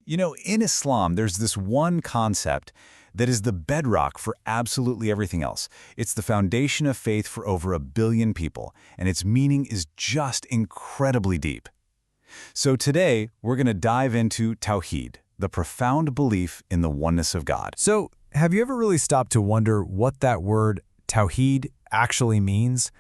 In Islam, there's this one concept that is the bedrock for absolutely everything else. It's the foundation of faith for over 1 billion people, and its meaning is just incredibly deep. So today, we're going to dive into Tawhid, the profound belief in the oneness of God. So, have you ever really stopped to wonder what that word, Tawhid, actually means?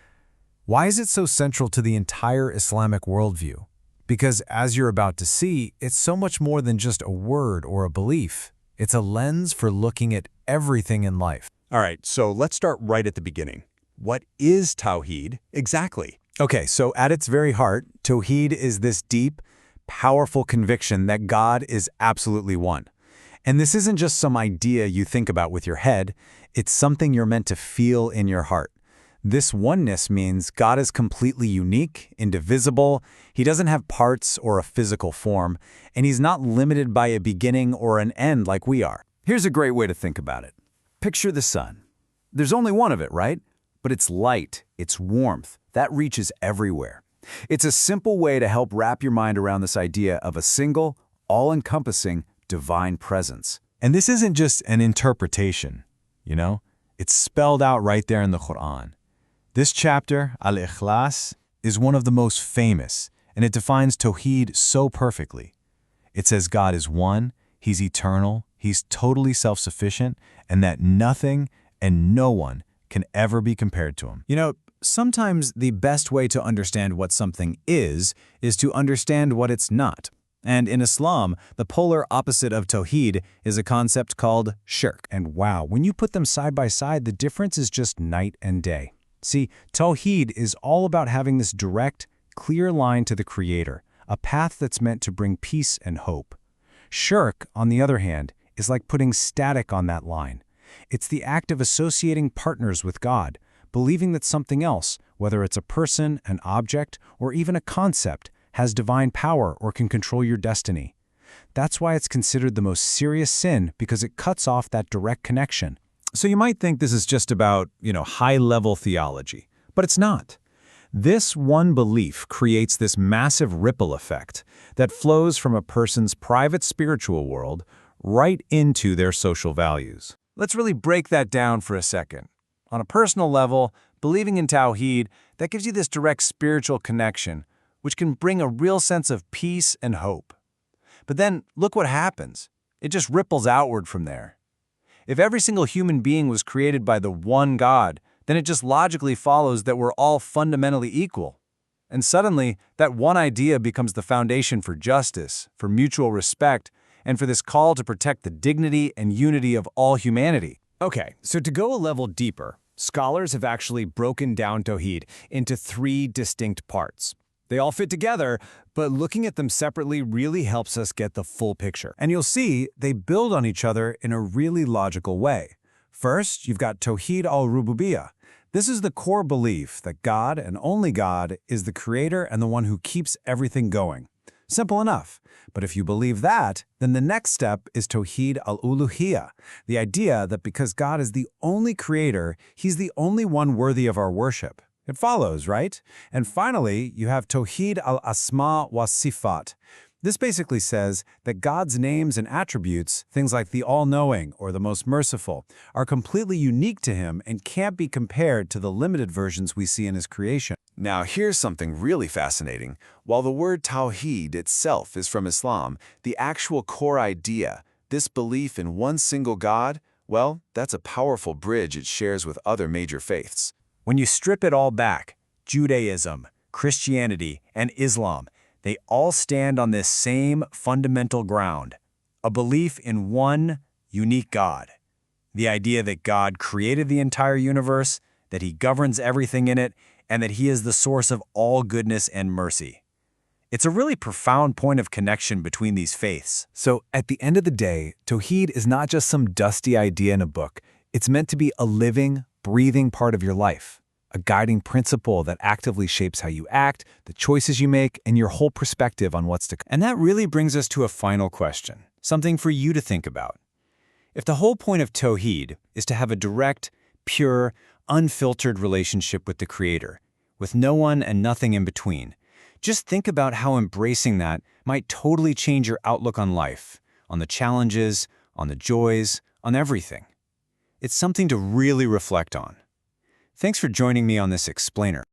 Why is it so central to the entire Islamic worldview? Because as you're about to see, it's so much more than just a word or a belief. It's a lens for looking at everything in life. All right, so let's start right at the beginning. What is Tawhid exactly? Okay, so at its very heart, Tawhid is this deep, powerful conviction that God is absolutely one. And this isn't just some idea you think about with your head, it's something you're meant to feel in your heart. This oneness means God is completely unique, indivisible, he doesn't have parts or a physical form, and he's not limited by a beginning or an end like we are. Here's a great way to think about it. Picture the sun. There's only one of it, right? But it's light, it's warmth, that reaches everywhere. It's a simple way to help wrap your mind around this idea of a single, all-encompassing, divine presence. And this isn't just an interpretation, It's spelled out right there in the Quran. This chapter, Al-Ikhlas, is one of the most famous, and it defines Tawhid so perfectly. It says God is one, he's eternal, he's totally self-sufficient, and that nothing and no one can ever be compared to him. Sometimes the best way to understand what something is to understand what it's not. And in Islam, the polar opposite of Tawhid is a concept called shirk. And wow, when you put them side by side, the difference is just night and day. See, Tawhid is all about having this direct, clear line to the Creator, a path that's meant to bring peace and hope. Shirk, on the other hand, is like putting static on that line. It's the act of associating partners with God, believing that something else, whether it's a person, an object, or even a concept, has divine power or can control your destiny. That's why it's considered the most serious sin, because it cuts off that direct connection. So you might think this is just about, high-level theology, but it's not. This one belief creates this massive ripple effect that flows from a person's private spiritual world right into their social values. Let's really break that down for a second. On a personal level, believing in Tawhid, that gives you this direct spiritual connection, which can bring a real sense of peace and hope. But then, look what happens. It just ripples outward from there. If every single human being was created by the one God, then it just logically follows that we're all fundamentally equal. And suddenly, that one idea becomes the foundation for justice, for mutual respect, and for this call to protect the dignity and unity of all humanity. Okay, so to go a level deeper, scholars have actually broken down Tawhid into 3 distinct parts. They all fit together, but looking at them separately really helps us get the full picture. And you'll see they build on each other in a really logical way. First, you've got Tawhid al-Rububiyyah. This is the core belief that God, and only God, is the creator and the one who keeps everything going. Simple enough. But if you believe that, then the next step is Tawhid al-Uluhiyyah, the idea that because God is the only creator, he's the only one worthy of our worship. It follows, right? And finally, you have Tawhid al-Asma wa Sifat. This basically says that God's names and attributes, things like the all-knowing or the most merciful, are completely unique to him and can't be compared to the limited versions we see in his creation. Now, here's something really fascinating. While the word Tawhid itself is from Islam, the actual core idea, this belief in one single God, well, that's a powerful bridge it shares with other major faiths. When you strip it all back, Judaism, Christianity, and Islam, they all stand on this same fundamental ground, a belief in one unique God. The idea that God created the entire universe, that he governs everything in it, and that he is the source of all goodness and mercy. It's a really profound point of connection between these faiths. So at the end of the day, Tawhid is not just some dusty idea in a book. It's meant to be a living, breathing part of your life, a guiding principle that actively shapes how you act, the choices you make, and your whole perspective on what's to come. And that really brings us to a final question, something for you to think about. If the whole point of Tawhid is to have a direct, pure, unfiltered relationship with the Creator, with no one and nothing in between, just think about how embracing that might totally change your outlook on life, on the challenges, on the joys, on everything. It's something to really reflect on. Thanks for joining me on this explainer.